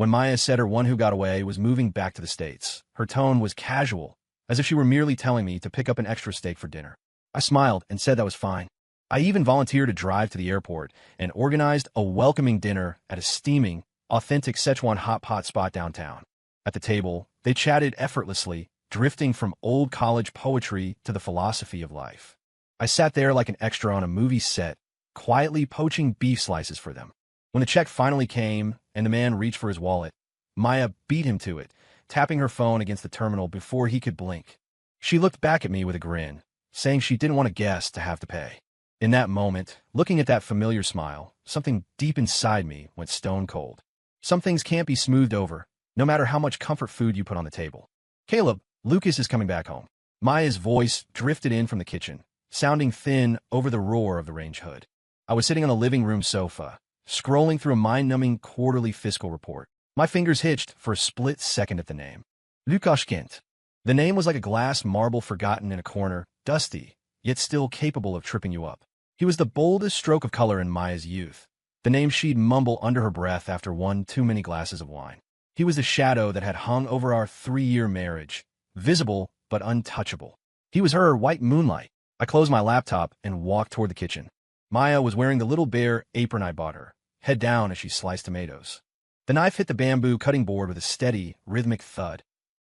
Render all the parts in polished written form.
When Maya said her one who got away was moving back to the States, her tone was casual, as if she were merely telling me to pick up an extra steak for dinner. I smiled and said that was fine. I even volunteered to drive to the airport and organized a welcoming dinner at a steaming, authentic Sichuan hot pot spot downtown. At the table, they chatted effortlessly, drifting from old college poetry to the philosophy of life. I sat there like an extra on a movie set, quietly poaching beef slices for them. When the check finally came and the man reached for his wallet, Maya beat him to it, tapping her phone against the terminal before he could blink. She looked back at me with a grin, saying she didn't want a guest to have to pay. In that moment, looking at that familiar smile, something deep inside me went stone cold. Some things can't be smoothed over, no matter how much comfort food you put on the table. Caleb, Lucas is coming back home. Maya's voice drifted in from the kitchen, sounding thin over the roar of the range hood. I was sitting on the living room sofa, scrolling through a mind-numbing quarterly fiscal report. My fingers hitched for a split second at the name. Lukasz Kent. The name was like a glass marble forgotten in a corner, dusty, yet still capable of tripping you up. He was the boldest stroke of color in Maya's youth, the name she'd mumble under her breath after one too many glasses of wine. He was the shadow that had hung over our 3-year marriage, visible but untouchable. He was her white moonlight. I closed my laptop and walked toward the kitchen. Maya was wearing the little bare apron I bought her, head down as she sliced tomatoes. The knife hit the bamboo cutting board with a steady, rhythmic thud.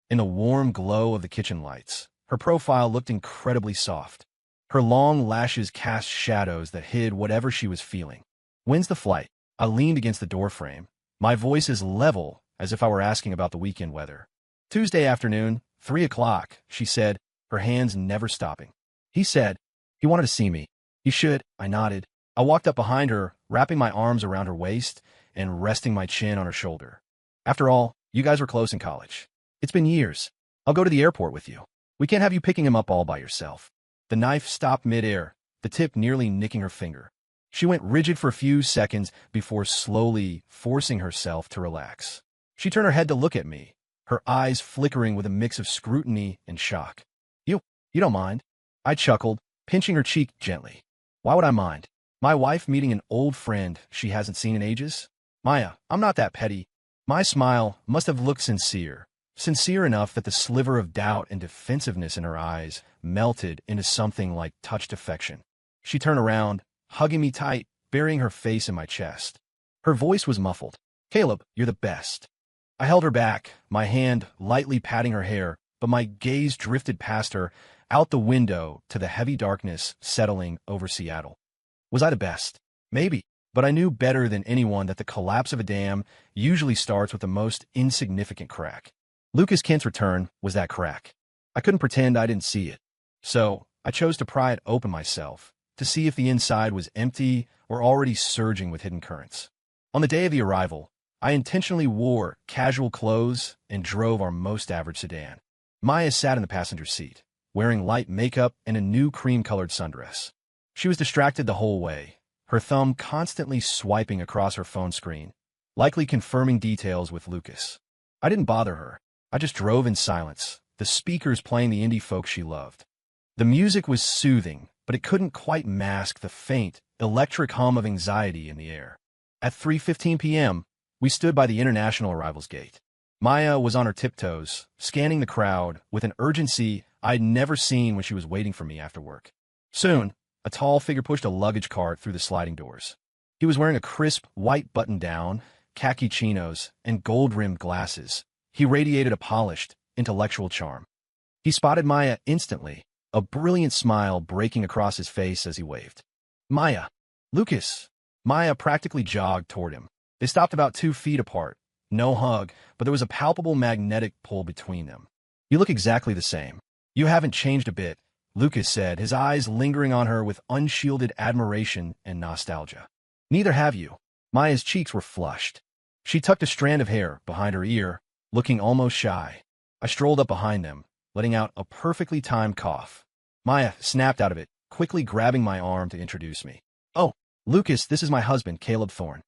In the warm glow of the kitchen lights, her profile looked incredibly soft. Her long lashes cast shadows that hid whatever she was feeling. When's the flight? I leaned against the doorframe, my voice as level as if I were asking about the weekend weather. Tuesday afternoon, 3 o'clock, she said, her hands never stopping. He said, he wanted to see me. He should, I nodded. I walked up behind her, wrapping my arms around her waist and resting my chin on her shoulder. After all, you guys were close in college. It's been years. I'll go to the airport with you. We can't have you picking him up all by yourself. The knife stopped midair, the tip nearly nicking her finger. She went rigid for a few seconds before slowly forcing herself to relax. She turned her head to look at me, her eyes flickering with a mix of scrutiny and shock. You don't mind? I chuckled, pinching her cheek gently. Why would I mind? My wife meeting an old friend she hasn't seen in ages? Maya, I'm not that petty. My smile must have looked sincere enough that the sliver of doubt and defensiveness in her eyes melted into something like touched affection. She turned around, hugging me tight, burying her face in my chest. Her voice was muffled. Caleb, you're the best. I held her back, my hand lightly patting her hair, but my gaze drifted past her, out the window to the heavy darkness settling over Seattle. Was I the best? Maybe, but I knew better than anyone that the collapse of a dam usually starts with the most insignificant crack. Lucas Kent's return was that crack. I couldn't pretend I didn't see it. So, I chose to pry it open myself, to see if the inside was empty or already surging with hidden currents. On the day of the arrival, I intentionally wore casual clothes and drove our most average sedan. Maya sat in the passenger seat, wearing light makeup and a new cream-colored sundress. She was distracted the whole way, her thumb constantly swiping across her phone screen, likely confirming details with Lucas. I didn't bother her. I just drove in silence, the speakers playing the indie folk she loved. The music was soothing, but it couldn't quite mask the faint, electric hum of anxiety in the air. At 3:15 p.m., we stood by the international arrivals gate. Maya was on her tiptoes, scanning the crowd with an urgency I'd never seen when she was waiting for me after work. Soon, a tall figure pushed a luggage cart through the sliding doors. He was wearing a crisp white button-down, khaki chinos, and gold-rimmed glasses. He radiated a polished, intellectual charm. He spotted Maya instantly, a brilliant smile breaking across his face as he waved. Maya! Lucas! Maya practically jogged toward him. They stopped about 2 feet apart. No hug, but there was a palpable magnetic pull between them. You look exactly the same. You haven't changed a bit, Lucas said, his eyes lingering on her with unshielded admiration and nostalgia. Neither have you. Maya's cheeks were flushed. She tucked a strand of hair behind her ear, looking almost shy. I strolled up behind them, letting out a perfectly timed cough. Maya snapped out of it, quickly grabbing my arm to introduce me. Oh, Lucas, this is my husband, Caleb Thorne.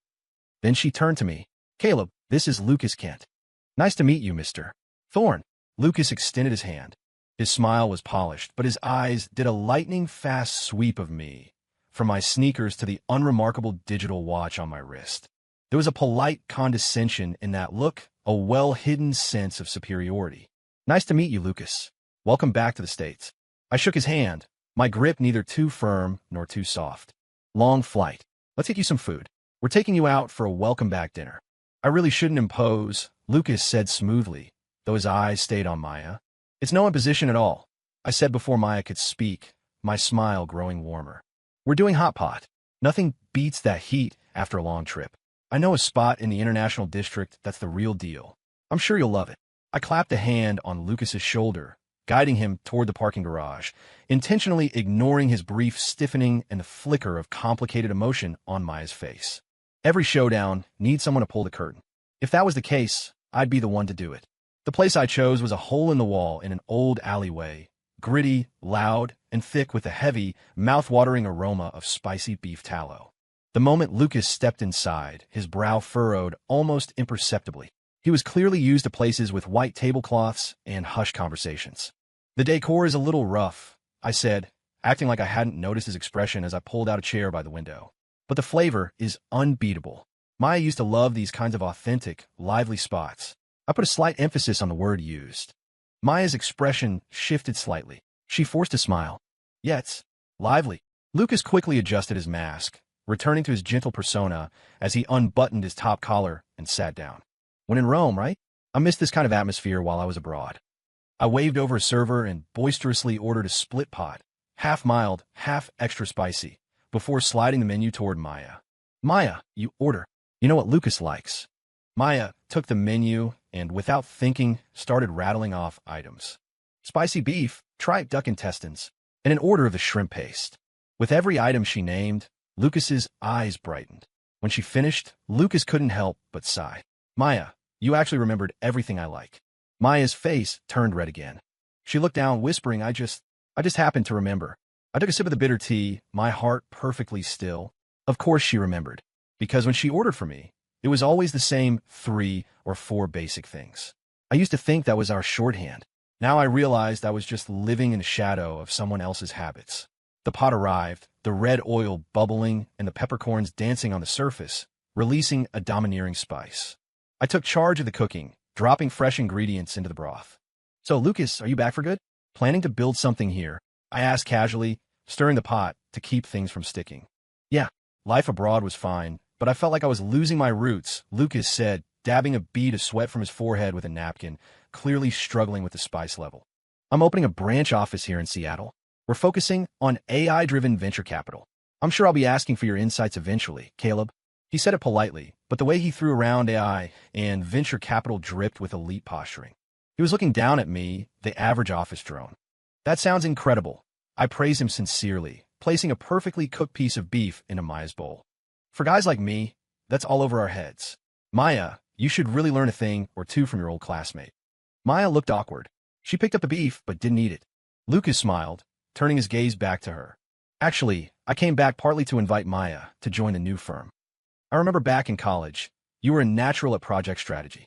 Then she turned to me. Caleb, this is Lucas Kent. Nice to meet you, Mr. Thorne. Lucas extended his hand. His smile was polished, but his eyes did a lightning-fast sweep of me, from my sneakers to the unremarkable digital watch on my wrist. There was a polite condescension in that look, a well-hidden sense of superiority. "Nice to meet you, Lucas. Welcome back to the States." I shook his hand, my grip neither too firm nor too soft. "Long flight. Let's get you some food. We're taking you out for a welcome-back dinner." "I really shouldn't impose," Lucas said smoothly, though his eyes stayed on Maya. "It's no imposition at all," I said before Maya could speak, my smile growing warmer. "We're doing hot pot. Nothing beats that heat after a long trip. I know a spot in the International District that's the real deal. I'm sure you'll love it." I clapped a hand on Lucas's shoulder, guiding him toward the parking garage, intentionally ignoring his brief stiffening and the flicker of complicated emotion on Maya's face. Every showdown needs someone to pull the curtain. If that was the case, I'd be the one to do it. The place I chose was a hole in the wall in an old alleyway, gritty, loud, and thick with a heavy, mouth-watering aroma of spicy beef tallow. The moment Lucas stepped inside, his brow furrowed almost imperceptibly. He was clearly used to places with white tablecloths and hushed conversations. "The decor is a little rough," I said, acting like I hadn't noticed his expression as I pulled out a chair by the window. "But the flavor is unbeatable." Maya used to love these kinds of authentic, lively spots. I put a slight emphasis on the word used. Maya's expression shifted slightly. She forced a smile. "Yeah, it's lively." Lucas quickly adjusted his mask, returning to his gentle persona as he unbuttoned his top collar and sat down. "When in Rome, right? I missed this kind of atmosphere while I was abroad." I waved over a server and boisterously ordered a split pot, half mild, half extra spicy, before sliding the menu toward Maya. "Maya, you order. You know what Lucas likes." Maya took the menu and, without thinking, started rattling off items. "Spicy beef, tripe duck intestines, and an order of the shrimp paste." With every item she named, Lucas's eyes brightened. When she finished, Lucas couldn't help but sigh. "Maya, you actually remembered everything I like." Maya's face turned red again. She looked down, whispering, I just happened to remember." I took a sip of the bitter tea, my heart perfectly still. Of course she remembered, because when she ordered for me, it was always the same 3 or 4 basic things. I used to think that was our shorthand. Now I realized I was just living in the shadow of someone else's habits. The pot arrived, the red oil bubbling and the peppercorns dancing on the surface, releasing a domineering spice. I took charge of the cooking, dropping fresh ingredients into the broth. "So, Lucas, are you back for good? Planning to build something here?" I asked casually, stirring the pot to keep things from sticking. "Yeah, life abroad was fine, but I felt like I was losing my roots," Lucas said, dabbing a bead of sweat from his forehead with a napkin, clearly struggling with the spice level. "I'm opening a branch office here in Seattle. We're focusing on AI-driven venture capital. I'm sure I'll be asking for your insights eventually, Caleb." He said it politely, but the way he threw around AI and venture capital dripped with elite posturing. He was looking down at me, the average office drone. "That sounds incredible." I praised him sincerely, placing a perfectly cooked piece of beef into Maya's bowl. "For guys like me, that's all over our heads. Maya, you should really learn a thing or two from your old classmate." Maya looked awkward. She picked up the beef but didn't eat it. Lucas smiled, turning his gaze back to her. "Actually, I came back partly to invite Maya to join the new firm. I remember back in college, you were a natural at project strategy.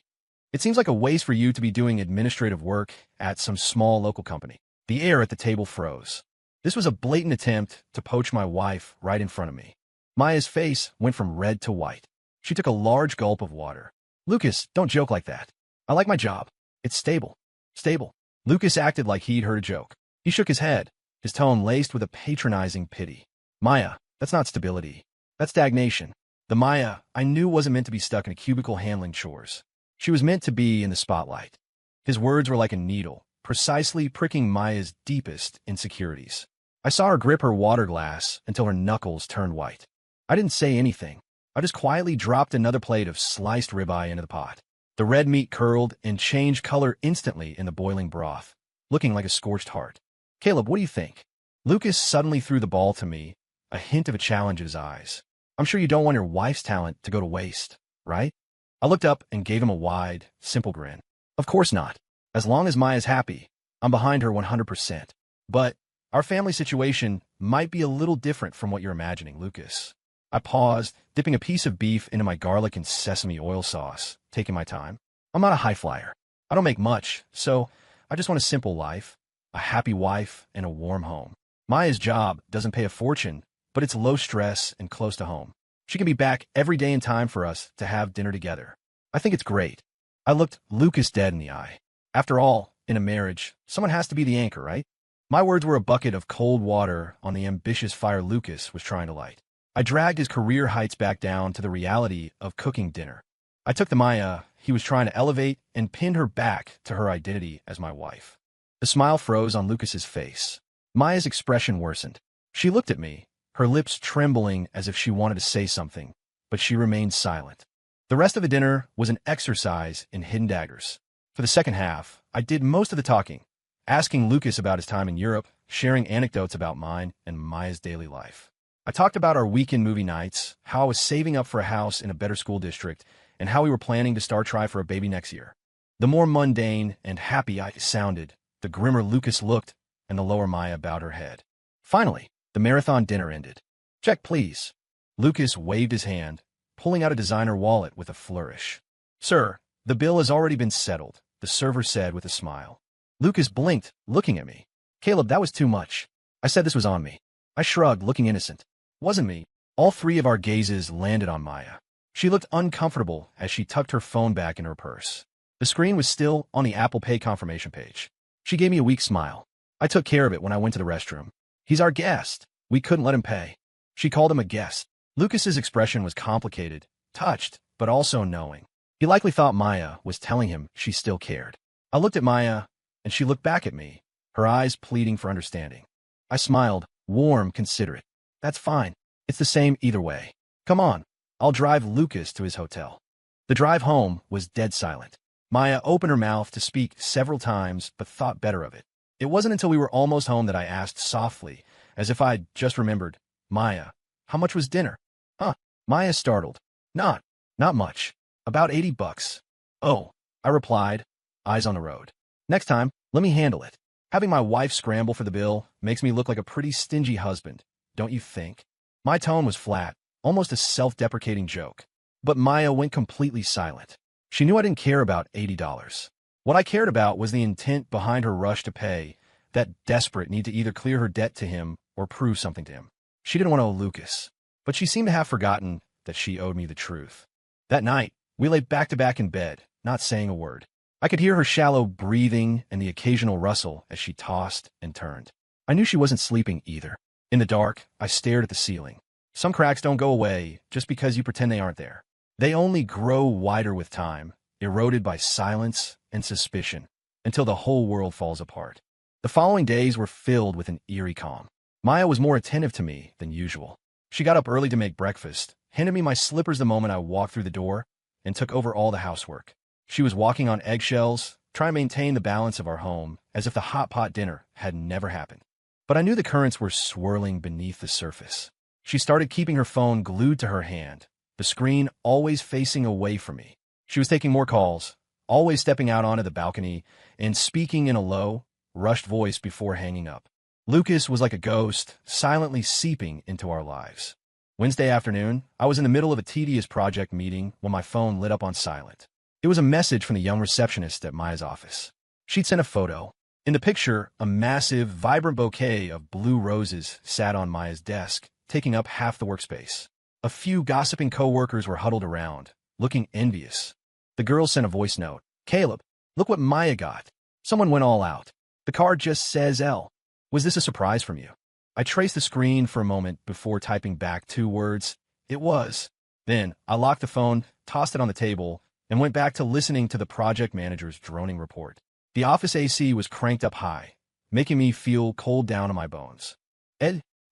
It seems like a waste for you to be doing administrative work at some small local company." The air at the table froze. This was a blatant attempt to poach my wife right in front of me. Maya's face went from red to white. She took a large gulp of water. "Lucas, don't joke like that. I like my job. It's stable." "Stable." Lucas acted like he'd heard a joke. He shook his head, his tone laced with a patronizing pity. "Maya, that's not stability. That's stagnation." The Maya I knew wasn't meant to be stuck in a cubicle handling chores. She was meant to be in the spotlight. His words were like a needle, precisely pricking Maya's deepest insecurities. I saw her grip her water glass until her knuckles turned white. I didn't say anything. I just quietly dropped another plate of sliced ribeye into the pot. The red meat curled and changed color instantly in the boiling broth, looking like a scorched heart. "Caleb, what do you think?" Lucas suddenly threw the ball to me, a hint of a challenge in his eyes. "I'm sure you don't want your wife's talent to go to waste, right?" I looked up and gave him a wide, simple grin. "Of course not. As long as Maya's happy, I'm behind her 100%. But our family situation might be a little different from what you're imagining, Lucas." I paused, dipping a piece of beef into my garlic and sesame oil sauce, taking my time. "I'm not a high flyer. I don't make much, so I just want a simple life, a happy wife, and a warm home. Maya's job doesn't pay a fortune, but it's low stress and close to home. She can be back every day in time for us to have dinner together. I think it's great. I looked Lucas dead in the eye. After all, in a marriage, someone has to be the anchor, right? My words were a bucket of cold water on the ambitious fire Lucas was trying to light. I dragged his career heights back down to the reality of cooking dinner. I took the Maya he was trying to elevate and pinned her back to her identity as my wife. The smile froze on Lucas's face. Maya's expression worsened. She looked at me, her lips trembling as if she wanted to say something, but she remained silent. The rest of the dinner was an exercise in hidden daggers. For the second half, I did most of the talking, asking Lucas about his time in Europe, sharing anecdotes about mine and Maya's daily life. I talked about our weekend movie nights, how I was saving up for a house in a better school district, and how we were planning to start try for a baby next year. The more mundane and happy I sounded, the grimmer Lucas looked, and the lower Maya bowed her head. Finally, the marathon dinner ended. "Check, please." Lucas waved his hand, pulling out a designer wallet with a flourish. "Sir, the bill has already been settled," the server said with a smile. Lucas blinked, looking at me. "Caleb, that was too much." I said this was on me. I shrugged, looking innocent. "Wasn't me." All three of our gazes landed on Maya. She looked uncomfortable as she tucked her phone back in her purse. The screen was still on the Apple Pay confirmation page. She gave me a weak smile. I took care of it when I went to the restroom. "He's our guest. We couldn't let him pay." She called him a guest. Lucas's expression was complicated, touched, but also knowing. He likely thought Maya was telling him she still cared. I looked at Maya, and she looked back at me, her eyes pleading for understanding. I smiled, warm, considerate. "That's fine. It's the same either way. Come on. I'll drive Lucas to his hotel." The drive home was dead silent. Maya opened her mouth to speak several times, but thought better of it. It wasn't until we were almost home that I asked softly, as if I'd just remembered, "Maya, how much was dinner?" "Huh?" Maya startled. Not much. About $80. "Oh," I replied, eyes on the road. "Next time, let me handle it. Having my wife scramble for the bill makes me look like a pretty stingy husband, don't you think?" My tone was flat, almost a self-deprecating joke. But Maya went completely silent. She knew I didn't care about $80. What I cared about was the intent behind her rush to pay, that desperate need to either clear her debt to him or prove something to him. She didn't want to owe Lucas, but she seemed to have forgotten that she owed me the truth. That night, we lay back-to-back in bed, not saying a word. I could hear her shallow breathing and the occasional rustle as she tossed and turned. I knew she wasn't sleeping either. In the dark, I stared at the ceiling. Some cracks don't go away just because you pretend they aren't there. They only grow wider with time, eroded by silence and suspicion, until the whole world falls apart. The following days were filled with an eerie calm. Maya was more attentive to me than usual. She got up early to make breakfast, handed me my slippers the moment I walked through the door, and took over all the housework. She was walking on eggshells, trying to maintain the balance of our home, as if the hot pot dinner had never happened. But I knew the currents were swirling beneath the surface. She started keeping her phone glued to her hand, the screen always facing away from me. She was taking more calls, always stepping out onto the balcony and speaking in a low, rushed voice before hanging up. Lucas was like a ghost, silently seeping into our lives. Wednesday afternoon, I was in the middle of a tedious project meeting when my phone lit up on silent. It was a message from the young receptionist at Maya's office. She'd sent a photo. In the picture, a massive, vibrant bouquet of blue roses sat on Maya's desk, taking up half the workspace. A few gossiping coworkers were huddled around, looking envious. The girl sent a voice note. "Caleb, look what Maya got." Someone went all out. "The card just says L. Was this a surprise from you?" I traced the screen for a moment before typing back 2 words. "It was." Then I locked the phone, tossed it on the table, and went back to listening to the project manager's droning report. The office AC was cranked up high, making me feel cold down in my bones.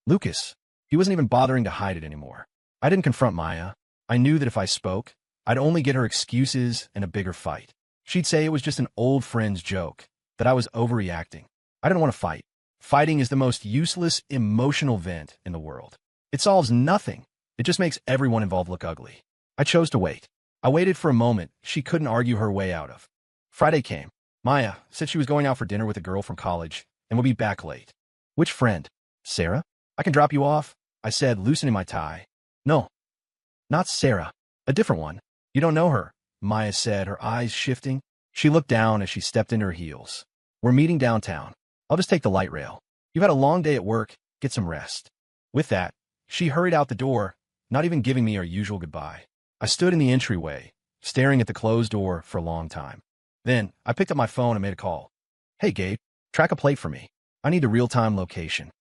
Lucas. He wasn't even bothering to hide it anymore. I didn't confront Maya. I knew that if I spoke, I'd only get her excuses and a bigger fight. She'd say it was just an old friend's joke, that I was overreacting. I didn't want to fight. Fighting is the most useless emotional vent in the world. It solves nothing. It just makes everyone involved look ugly. I chose to wait. I waited for a moment she couldn't argue her way out of. Friday came. Maya said she was going out for dinner with a girl from college and would be back late. "Which friend? Sarah? I can drop you off," I said, loosening my tie. "No, not Sarah. A different one. You don't know her," Maya said, her eyes shifting. She looked down as she stepped into her heels. "We're meeting downtown. I'll just take the light rail. You've had a long day at work. Get some rest." With that, she hurried out the door, not even giving me our usual goodbye. I stood in the entryway, staring at the closed door for a long time. Then, I picked up my phone and made a call. "Hey, Gabe, track a plate for me. I need the real-time location."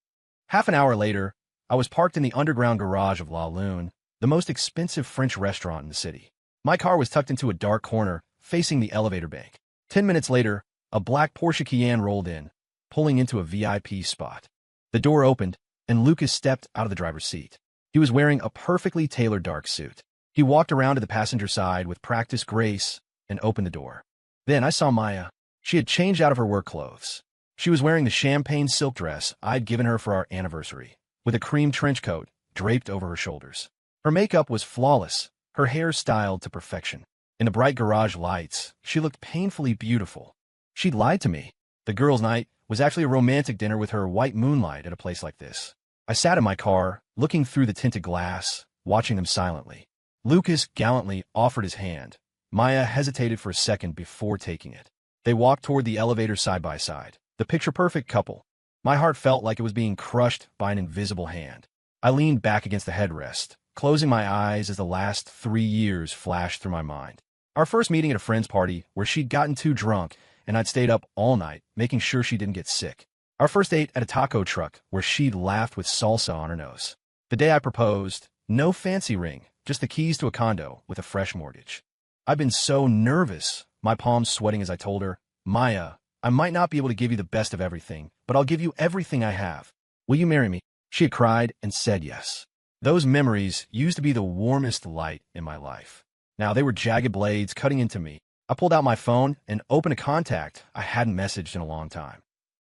Half an hour later, I was parked in the underground garage of La Lune, the most expensive French restaurant in the city. My car was tucked into a dark corner, facing the elevator bank. 10 minutes later, a black Porsche Cayenne rolled in, pulling into a VIP spot. The door opened, and Lucas stepped out of the driver's seat. He was wearing a perfectly tailored dark suit. He walked around to the passenger side with practiced grace and opened the door. Then I saw Maya. She had changed out of her work clothes. She was wearing the champagne silk dress I'd given her for our anniversary, with a cream trench coat draped over her shoulders. Her makeup was flawless, her hair styled to perfection. In the bright garage lights, she looked painfully beautiful. She'd lied to me. The girls' night was actually a romantic dinner with her white moonlight at a place like this. I sat in my car, looking through the tinted glass, watching them silently. Lucas gallantly offered his hand. Maya hesitated for a second before taking it. They walked toward the elevator side by side, the picture-perfect couple. My heart felt like it was being crushed by an invisible hand. I leaned back against the headrest, closing my eyes as the last 3 years flashed through my mind. Our first meeting at a friend's party where she'd gotten too drunk and I'd stayed up all night, making sure she didn't get sick. Our first date at a taco truck where she'd laughed with salsa on her nose. The day I proposed, no fancy ring, just the keys to a condo with a fresh mortgage. I'd been so nervous, my palms sweating as I told her, "Maya, I might not be able to give you the best of everything, but I'll give you everything I have. Will you marry me?" She had cried and said yes. Those memories used to be the warmest light in my life. Now they were jagged blades cutting into me. I pulled out my phone and opened a contact I hadn't messaged in a long time.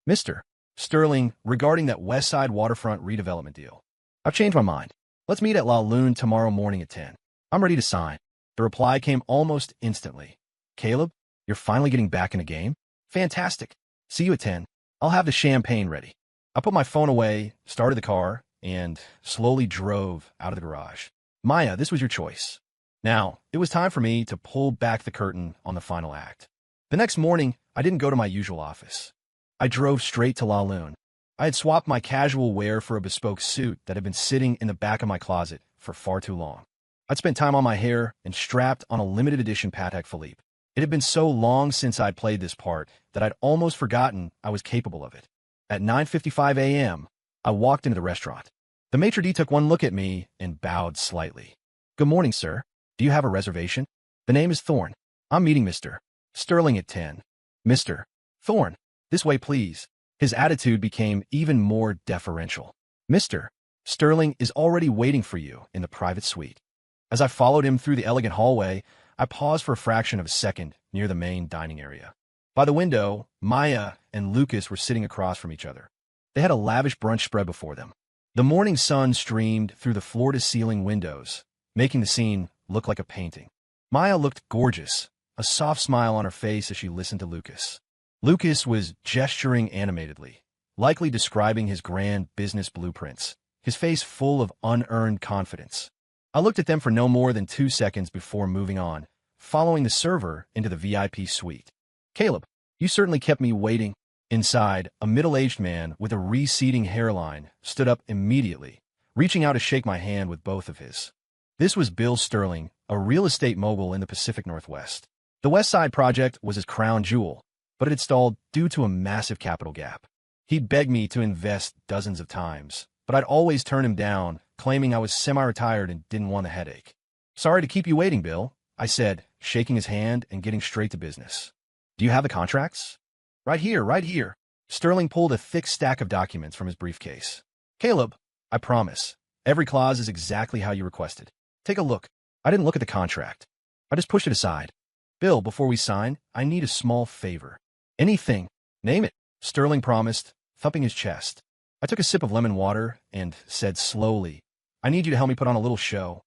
"Mr. Sterling, regarding that West Side waterfront redevelopment deal. I've changed my mind. Let's meet at La Lune tomorrow morning at 10. I'm ready to sign." The reply came almost instantly. "Caleb, you're finally getting back in the game? Fantastic. See you at 10. I'll have the champagne ready." I put my phone away, started the car, and slowly drove out of the garage. Maya, this was your choice. Now, it was time for me to pull back the curtain on the final act. The next morning, I didn't go to my usual office. I drove straight to La Lune. I had swapped my casual wear for a bespoke suit that had been sitting in the back of my closet for far too long. I'd spent time on my hair and strapped on a limited edition Patek Philippe. It had been so long since I'd played this part that I'd almost forgotten I was capable of it. At 9:55 a.m., I walked into the restaurant. The maitre d' took one look at me and bowed slightly. "Good morning, sir. Do you have a reservation? The name is Thorne. I'm meeting Mr. Sterling at 10. Mr. Thorne, this way, please." His attitude became even more deferential. "Mr. Sterling is already waiting for you in the private suite." As I followed him through the elegant hallway, I paused for a fraction of a second near the main dining area. By the window, Maya and Lucas were sitting across from each other. They had a lavish brunch spread before them. The morning sun streamed through the floor-to-ceiling windows, making the scene look like a painting. Maya looked gorgeous, a soft smile on her face as she listened to Lucas. Lucas was gesturing animatedly, likely describing his grand business blueprints, his face full of unearned confidence. I looked at them for no more than 2 seconds before moving on, following the server into the VIP suite. "Caleb, you certainly kept me waiting." Inside, a middle-aged man with a receding hairline stood up immediately, reaching out to shake my hand with both of his. This was Bill Sterling, a real estate mogul in the Pacific Northwest. The West Side project was his crown jewel, but it had stalled due to a massive capital gap. He'd begged me to invest dozens of times, but I'd always turn him down, claiming I was semi-retired and didn't want a headache. "Sorry to keep you waiting, Bill," I said, shaking his hand and getting straight to business. "Do you have the contracts?" Right here, right here." Sterling pulled a thick stack of documents from his briefcase. "Caleb, I promise, every clause is exactly how you requested. Take a look." I didn't look at the contract. I just pushed it aside. "Bill, before we sign, I need a small favor." "Anything. Name it," Sterling promised, thumping his chest. I took a sip of lemon water and said slowly, "I need you to help me put on a little show."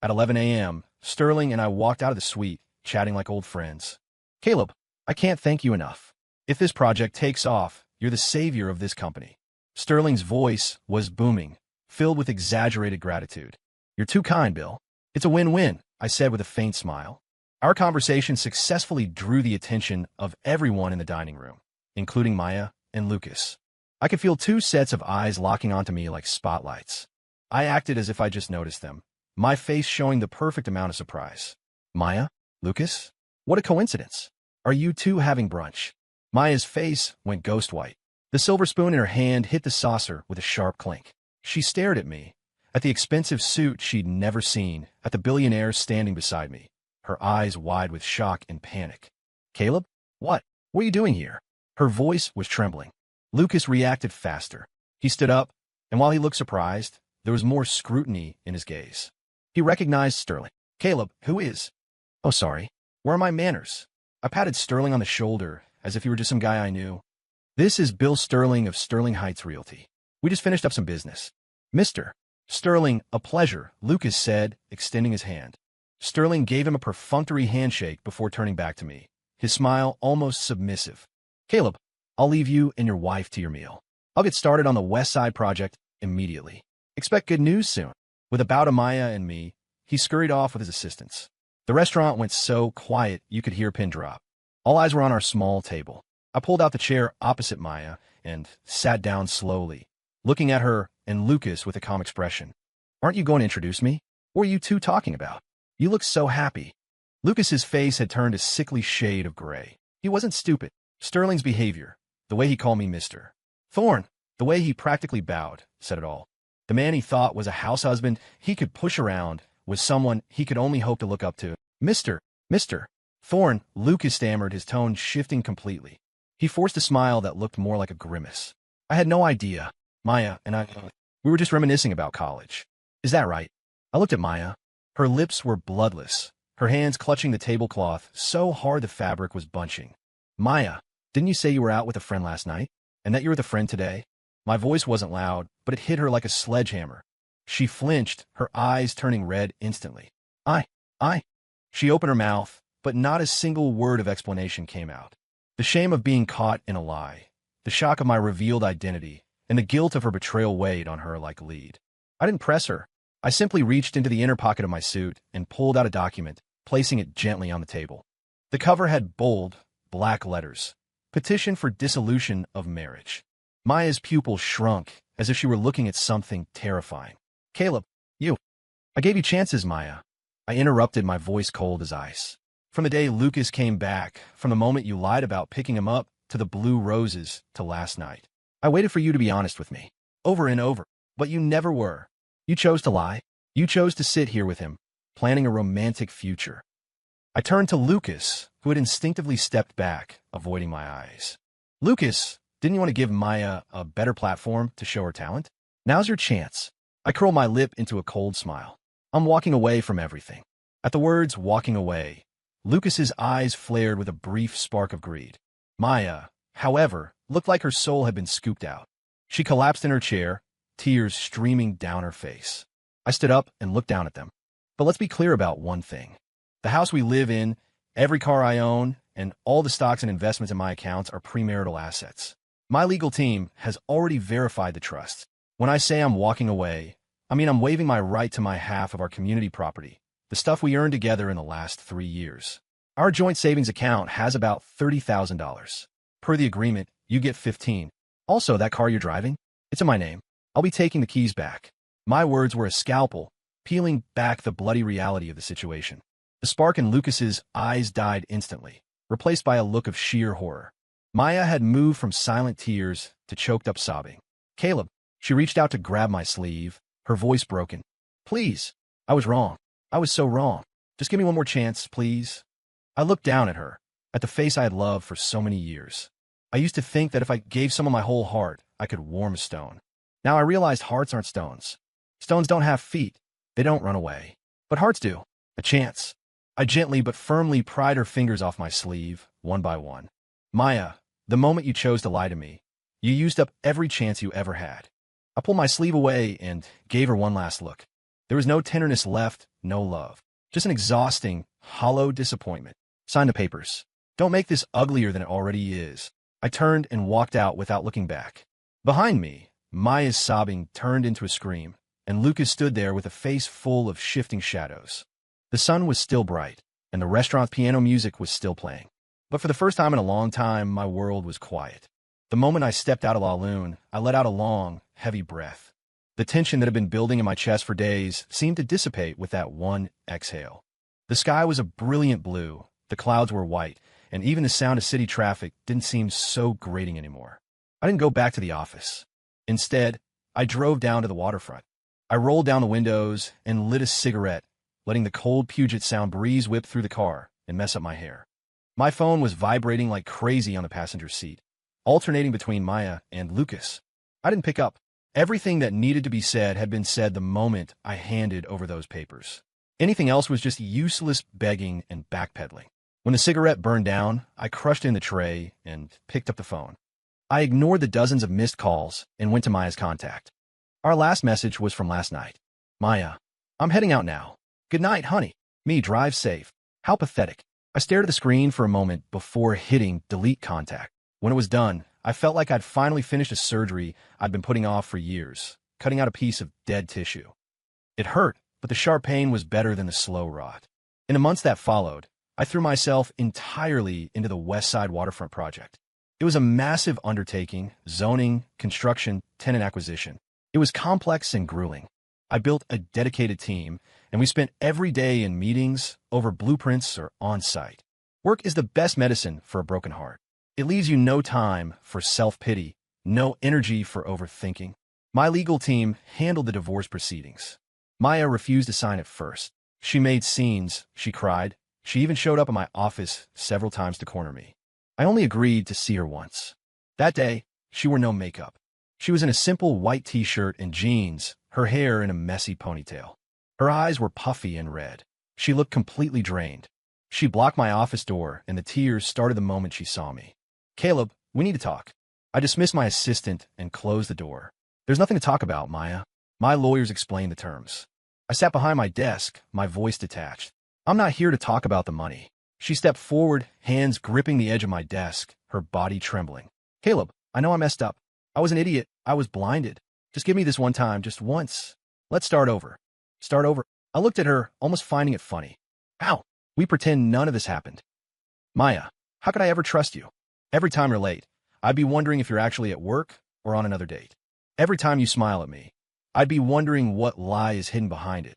At 11 a.m., Sterling and I walked out of the suite, chatting like old friends. "Caleb, I can't thank you enough. If this project takes off, you're the savior of this company." Sterling's voice was booming, filled with exaggerated gratitude. "You're too kind, Bill. It's a win-win," I said with a faint smile. Our conversation successfully drew the attention of everyone in the dining room, including Maya and Lucas. I could feel 2 sets of eyes locking onto me like spotlights. I acted as if I just noticed them, my face showing the perfect amount of surprise. Maya? Lucas? What a coincidence. Are you two having brunch? Maya's face went ghost white. The silver spoon in her hand hit the saucer with a sharp clink. She stared at me, at the expensive suit she'd never seen, at the billionaire standing beside me, her eyes wide with shock and panic. Caleb? What? What are you doing here? Her voice was trembling. Lucas reacted faster. He stood up, and while he looked surprised, there was more scrutiny in his gaze. He recognized Sterling. Caleb, who is? Oh, sorry. Where are my manners? I patted Sterling on the shoulder, as if he were just some guy I knew. This is Bill Sterling of Sterling Heights Realty. We just finished up some business. Mr. Sterling, a pleasure, Lucas said, extending his hand. Sterling gave him a perfunctory handshake before turning back to me, his smile almost submissive. Caleb, I'll leave you and your wife to your meal. I'll get started on the West Side project immediately. Expect good news soon. With a bow to Maya and me, he scurried off with his assistants. The restaurant went so quiet you could hear a pin drop. All eyes were on our small table. I pulled out the chair opposite Maya and sat down slowly, looking at her and Lucas with a calm expression. Aren't you going to introduce me? What are you two talking about? You look so happy. Lucas's face had turned a sickly shade of gray. He wasn't stupid. Sterling's behavior, the way he called me Mr. Thorne, the way he practically bowed, said it all. The man he thought was a house husband he could push around was someone he could only hope to look up to. Mr. Thorne, Lucas stammered, his tone shifting completely. He forced a smile that looked more like a grimace. I had no idea. Maya and we were just reminiscing about college. Is that right? I looked at Maya. Her lips were bloodless, her hands clutching the tablecloth so hard the fabric was bunching. Maya, didn't you say you were out with a friend last night? And that you're with a friend today? My voice wasn't loud, but it hit her like a sledgehammer. She flinched, her eyes turning red instantly. I. She opened her mouth, but not a single word of explanation came out. The shame of being caught in a lie, the shock of my revealed identity, and the guilt of her betrayal weighed on her like lead. I didn't press her. I simply reached into the inner pocket of my suit and pulled out a document, placing it gently on the table. The cover had bold, black letters. Petition for dissolution of marriage. Maya's pupils shrunk, as if she were looking at something terrifying. Caleb, you. I gave you chances, Maya. I interrupted, my voice cold as ice. From the day Lucas came back, from the moment you lied about picking him up, to the blue roses, to last night. I waited for you to be honest with me. Over and over. But you never were. You chose to lie. You chose to sit here with him, planning a romantic future. I turned to Lucas, who had instinctively stepped back, avoiding my eyes. Lucas, didn't you want to give Maya a better platform to show her talent? Now's your chance. I curled my lip into a cold smile. I'm walking away from everything. At the words walking away, Lucas's eyes flared with a brief spark of greed. Maya, however, looked like her soul had been scooped out. She collapsed in her chair, tears streaming down her face. I stood up and looked down at them. But let's be clear about one thing. The house we live in, every car I own, and all the stocks and investments in my accounts are premarital assets. My legal team has already verified the trust. When I say I'm walking away, I mean I'm waiving my right to my half of our community property, the stuff we earned together in the last 3 years. Our joint savings account has about $30,000. Per the agreement, you get 15. Also, that car you're driving, it's in my name. I'll be taking the keys back. My words were a scalpel, peeling back the bloody reality of the situation. The spark in Lucas's eyes died instantly, replaced by a look of sheer horror. Maya had moved from silent tears to choked-up sobbing. Caleb, she reached out to grab my sleeve, her voice broken. Please, I was wrong. I was so wrong. Just give me one more chance, please. I looked down at her, at the face I had loved for so many years. I used to think that if I gave someone my whole heart, I could warm a stone. Now I realized hearts aren't stones. Stones don't have feet. They don't run away. But hearts do. A chance. I gently but firmly pried her fingers off my sleeve, one by one. Maya, the moment you chose to lie to me, you used up every chance you ever had. I pulled my sleeve away and gave her one last look. There was no tenderness left, no love. Just an exhausting, hollow disappointment. Sign the papers. Don't make this uglier than it already is. I turned and walked out without looking back. Behind me, Maya's sobbing turned into a scream, and Lucas stood there with a face full of shifting shadows. The sun was still bright, and the restaurant's piano music was still playing. But for the first time in a long time, my world was quiet. The moment I stepped out of La Lune, I let out a long, heavy breath. The tension that had been building in my chest for days seemed to dissipate with that one exhale. The sky was a brilliant blue, the clouds were white, and even the sound of city traffic didn't seem so grating anymore. I didn't go back to the office. Instead, I drove down to the waterfront. I rolled down the windows and lit a cigarette, letting the cold Puget Sound breeze whip through the car and mess up my hair. My phone was vibrating like crazy on the passenger seat, alternating between Maya and Lucas. I didn't pick up. Everything that needed to be said had been said the moment I handed over those papers. Anything else was just useless begging and backpedaling. When the cigarette burned down, I crushed it in the tray and picked up the phone. I ignored the dozens of missed calls and went to Maya's contact. Our last message was from last night. Maya, I'm heading out now. Good night, honey. Me, drive safe. How pathetic. I stared at the screen for a moment before hitting delete contact. When it was done, I felt like I'd finally finished a surgery I'd been putting off for years, cutting out a piece of dead tissue. It hurt, but the sharp pain was better than the slow rot. In the months that followed, I threw myself entirely into the West Side Waterfront project. It was a massive undertaking: zoning, construction, tenant acquisition. It was complex and grueling. I built a dedicated team, and we spent every day in meetings, over blueprints, or on-site. Work is the best medicine for a broken heart. It leaves you no time for self-pity, no energy for overthinking. My legal team handled the divorce proceedings. Maya refused to sign at first. She made scenes, she cried. She even showed up at my office several times to corner me. I only agreed to see her once. That day, she wore no makeup. She was in a simple white t-shirt and jeans, her hair in a messy ponytail. Her eyes were puffy and red. She looked completely drained. She blocked my office door, and the tears started the moment she saw me. Caleb, we need to talk. I dismissed my assistant and closed the door. There's nothing to talk about, Maya. My lawyers explained the terms. I sat behind my desk, my voice detached. I'm not here to talk about the money. She stepped forward, hands gripping the edge of my desk, her body trembling. Caleb, I know I messed up. I was an idiot. I was blinded. Just give me this one time, just once. Let's start over. Start over. I looked at her, almost finding it funny. How? We pretend none of this happened. Maya, how could I ever trust you? Every time you're late, I'd be wondering if you're actually at work or on another date. Every time you smile at me, I'd be wondering what lie is hidden behind it.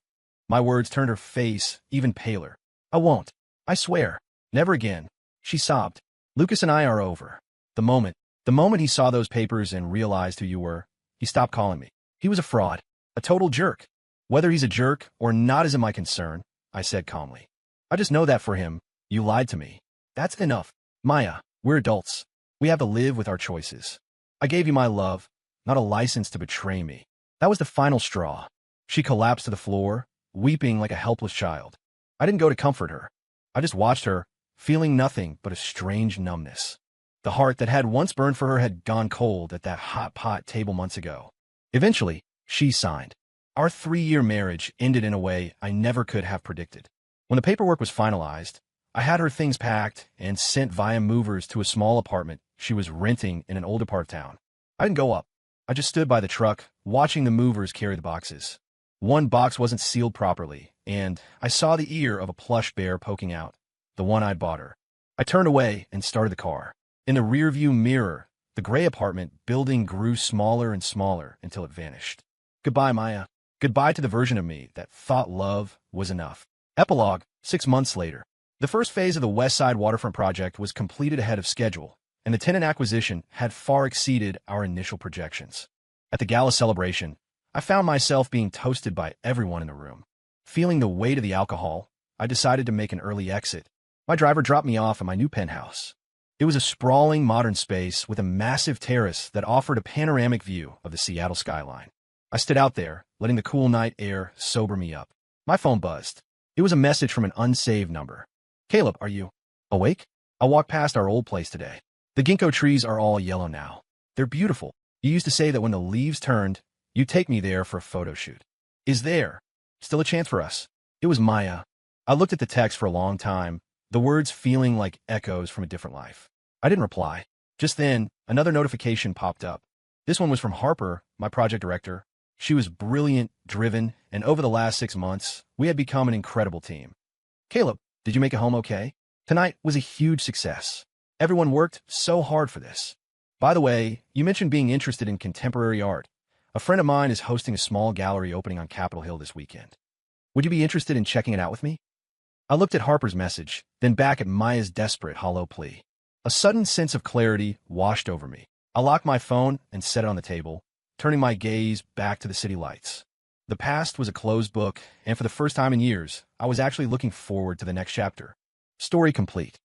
My words turned her face even paler. I won't. I swear. Never again. She sobbed. Lucas and I are over. The moment he saw those papers and realized who you were, he stopped calling me. He was a fraud. A total jerk. Whether he's a jerk or not isn't my concern, I said calmly. I just know that for him, you lied to me. That's enough. Maya, we're adults. We have to live with our choices. I gave you my love, not a license to betray me. That was the final straw. She collapsed to the floor, weeping like a helpless child. I didn't go to comfort her. I just watched her, feeling nothing but a strange numbness. The heart that had once burned for her had gone cold at that hot pot table months ago. Eventually, she signed. Our 3-year marriage ended in a way I never could have predicted. When the paperwork was finalized, I had her things packed and sent via movers to a small apartment she was renting in an older part of town. I didn't go up. I just stood by the truck, watching the movers carry the boxes. One box wasn't sealed properly, and I saw the ear of a plush bear poking out, the one I'd bought her. I turned away and started the car. In the rearview mirror, the gray apartment building grew smaller and smaller until it vanished. Goodbye, Maya. Goodbye to the version of me that thought love was enough. Epilogue, 6 months later. The first phase of the West Side Waterfront project was completed ahead of schedule, and the tenant acquisition had far exceeded our initial projections. At the gala celebration, I found myself being toasted by everyone in the room. Feeling the weight of the alcohol, I decided to make an early exit. My driver dropped me off at my new penthouse. It was a sprawling modern space with a massive terrace that offered a panoramic view of the Seattle skyline. I stood out there, letting the cool night air sober me up. My phone buzzed. It was a message from an unsaved number. Caleb, are you awake? I walked past our old place today. The ginkgo trees are all yellow now. They're beautiful. You used to say that when the leaves turned, you'd take me there for a photo shoot. Is there still a chance for us? It was Maya. I looked at the text for a long time, the words feeling like echoes from a different life. I didn't reply. Just then, another notification popped up. This one was from Harper, my project director. She was brilliant, driven, and over the last 6 months, we had become an incredible team. Caleb, did you make it home okay? Tonight was a huge success. Everyone worked so hard for this. By the way, you mentioned being interested in contemporary art. A friend of mine is hosting a small gallery opening on Capitol Hill this weekend. Would you be interested in checking it out with me? I looked at Harper's message, then back at Maya's desperate, hollow plea. A sudden sense of clarity washed over me. I locked my phone and set it on the table, turning my gaze back to the city lights. The past was a closed book, and for the first time in years, I was actually looking forward to the next chapter. Story complete.